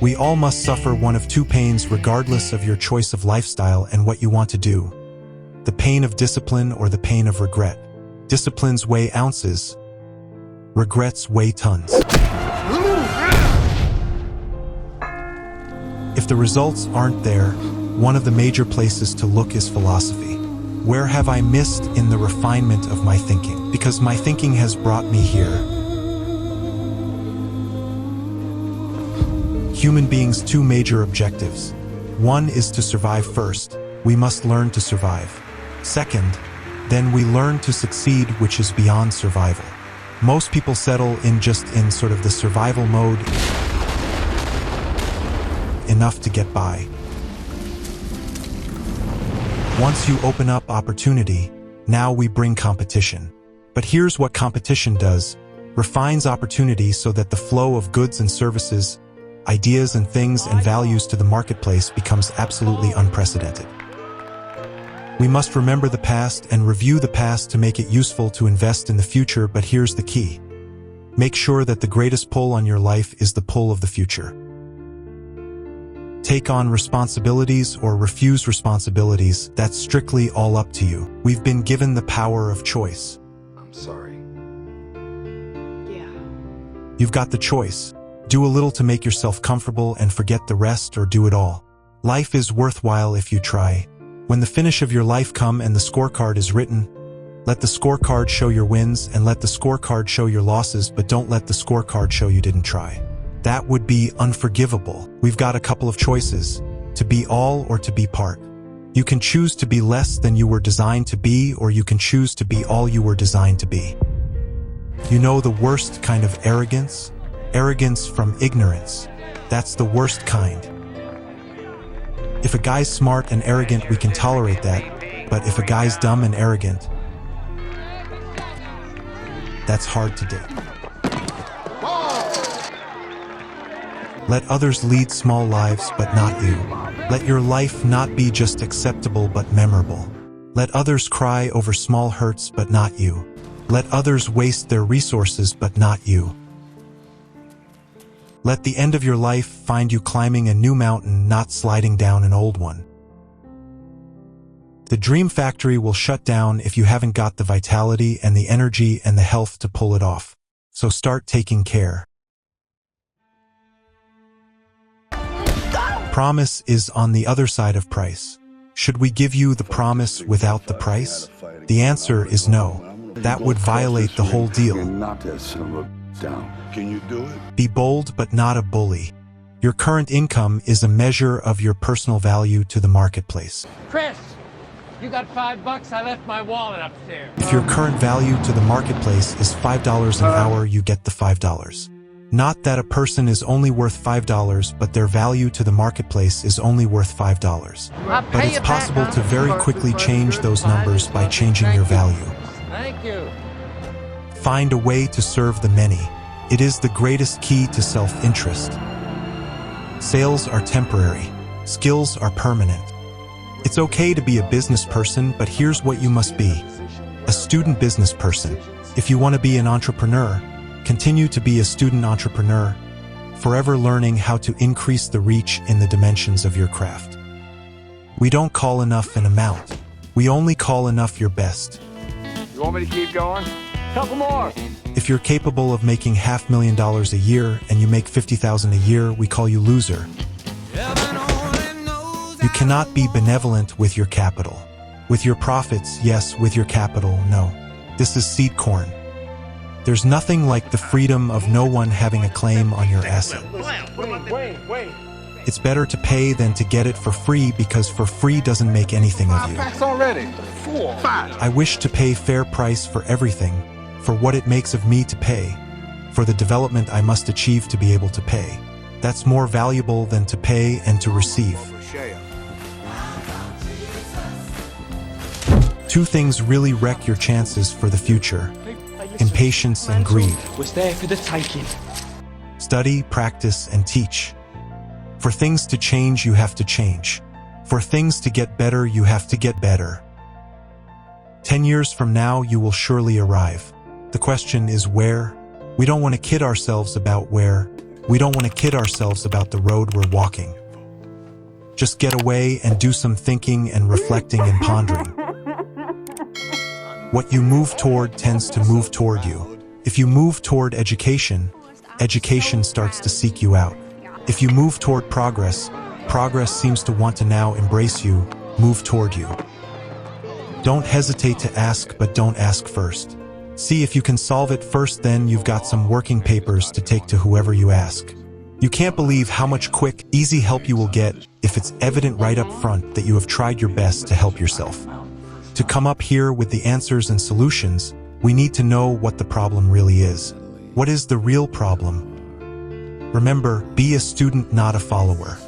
We all must suffer one of two pains regardless of your choice of lifestyle and what you want to do. The pain of discipline or the pain of regret. Disciplines weigh ounces. Regrets weigh tons. If the results aren't there, one of the major places to look is philosophy. Where have I missed in the refinement of my thinking? Because my thinking has brought me here. Human beings' two major objectives. One is to survive first. We must learn to survive. Second, then we learn to succeed, which is beyond survival. Most people settle in sort of the survival mode, enough to get by. Once you open up opportunity, now we bring competition. But here's what competition does. Refines opportunity so that the flow of goods and services, ideas and things and values to the marketplace becomes absolutely unprecedented. We must remember the past and review the past to make it useful to invest in the future, but here's the key. Make sure that the greatest pull on your life is the pull of the future. Take on responsibilities or refuse responsibilities, that's strictly all up to you. We've been given the power of choice. I'm sorry. Yeah. You've got the choice. Do a little to make yourself comfortable and forget the rest, or do it all. Life is worthwhile if you try. When the finish of your life come and the scorecard is written, let the scorecard show your wins and let the scorecard show your losses, but don't let the scorecard show you didn't try. That would be unforgivable. We've got a couple of choices, to be all or to be part. You can choose to be less than you were designed to be, or you can choose to be all you were designed to be. You know the worst kind of arrogance? Arrogance from ignorance. That's the worst kind. If a guy's smart and arrogant, we can tolerate that, but if a guy's dumb and arrogant, that's hard to do. Let others lead small lives, but not you. Let your life not be just acceptable, but memorable. Let others cry over small hurts, but not you. Let others waste their resources, but not you. Let the end of your life find you climbing a new mountain, not sliding down an old one. The dream factory will shut down if you haven't got the vitality and the energy and the health to pull it off. So start taking care. Promise is on the other side of price. Should we give you the promise without the price? The answer is no. That would violate the whole deal. Can you do it? Be bold but not a bully. Your current income is a measure of your personal value to the marketplace. Chris, you got $5? I left my wallet upstairs. If your current value to the marketplace is $5 an hour, you get the $5. Not that a person is only worth $5, but their value to the marketplace is only worth $5. But it's possible to very quickly change those numbers by changing your value. Thank you. Find a way to serve the many. It is the greatest key to self-interest. Sales are temporary. Skills are permanent. It's okay to be a business person, but here's what you must be. A student business person. If you want to be an entrepreneur, continue to be a student entrepreneur, forever learning how to increase the reach in the dimensions of your craft. We don't call enough an amount. We only call enough your best. You want me to keep going? Couple more. If you're capable of making $500,000 a year and you make $50,000 a year, we call you loser. You cannot be benevolent with your capital. With your profits, yes. With your capital, no. This is seed corn. There's nothing like the freedom of no one having a claim on your asset. Wait. It's better to pay than to get it for free, because for free doesn't make anything of you. Packs already. 4, 5. I wish to pay fair price for everything, for what it makes of me to pay, for the development I must achieve to be able to pay. That's more valuable than to pay and to receive. Two things really wreck your chances for the future: impatience and greed. Was there for the taking. Study, practice, and teach. For things to change, you have to change. For things to get better, you have to get better. 10 years from now, you will surely arrive. The question is where? We don't want to kid ourselves about where. we don't want to kid ourselves about the road we're walking. Just get away and do some thinking and reflecting and pondering. What you move toward tends to move toward you. If you move toward education, education starts to seek you out. If you move toward progress, progress seems to want to now embrace you, move toward you. Don't hesitate to ask, but don't ask first. See if you can solve it first, then you've got some working papers to take to whoever you ask. You can't believe how much quick, easy help you will get if it's evident right up front that you have tried your best to help yourself. To come up here with the answers and solutions, we need to know what the problem really is. What is the real problem? Remember, be a student, not a follower.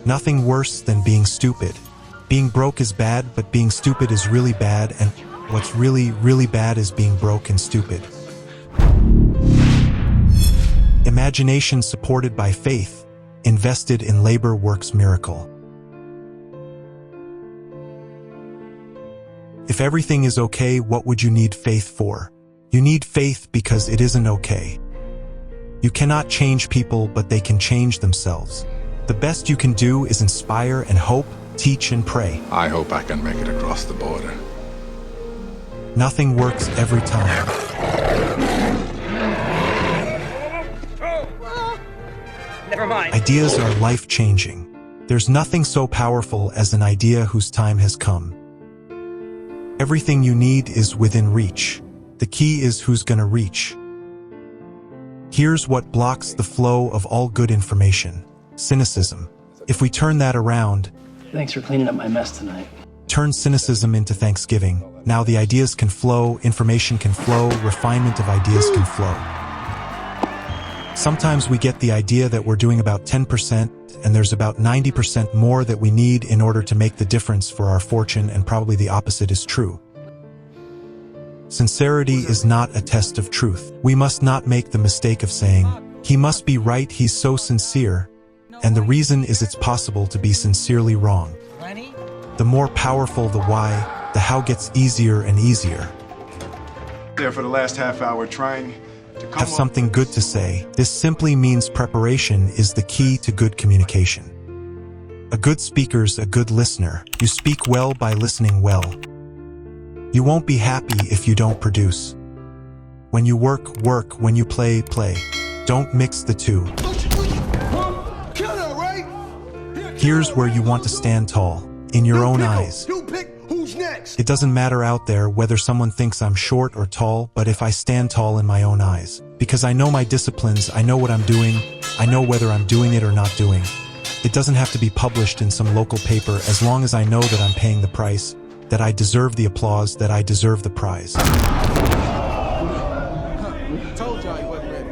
Nothing worse than being stupid. Being broke is bad, but being stupid is really bad, and what's really, really bad is being broke and stupid. Imagination supported by faith, invested in labor works miracle. If everything is okay, what would you need faith for? You need faith because it isn't okay. You cannot change people, but they can change themselves. The best you can do is inspire and hope, teach and pray. I hope I can make it across the border. Nothing works every time. Never mind. Ideas are life-changing. There's nothing so powerful as an idea whose time has come. Everything you need is within reach. The key is who's gonna reach. Here's what blocks the flow of all good information: cynicism. If we turn that around, Thanks for cleaning up my mess tonight. turn cynicism into Thanksgiving. Now the ideas can flow, information can flow, refinement of ideas can flow. Sometimes we get the idea that we're doing about 10%, and there's about 90% more that we need in order to make the difference for our fortune, and probably the opposite is true. Sincerity is not a test of truth. We must not make the mistake of saying, "He must be right, he's so sincere," and the reason is it's possible to be sincerely wrong. The more powerful the why, the how gets easier and easier. There for the last half hour trying to come Have something good to say. This simply means preparation is the key to good communication. A good speaker's a good listener. You speak well by listening well. You won't be happy if you don't produce. When you work, work. When you play, play. Don't mix the two. Here's where you want to stand tall, in your own eyes. It doesn't matter out there whether someone thinks I'm short or tall, but if I stand tall in my own eyes, because I know my disciplines, I know what I'm doing, I know whether I'm doing it or not doing. It doesn't have to be published in some local paper as long as I know that I'm paying the price, that I deserve the applause, that I deserve the prize. I told y'all he wasn't ready.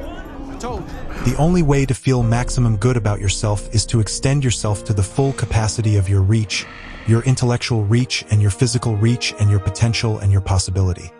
I told you. The only way to feel maximum good about yourself is to extend yourself to the full capacity of your reach, your intellectual reach and your physical reach and your potential and your possibility.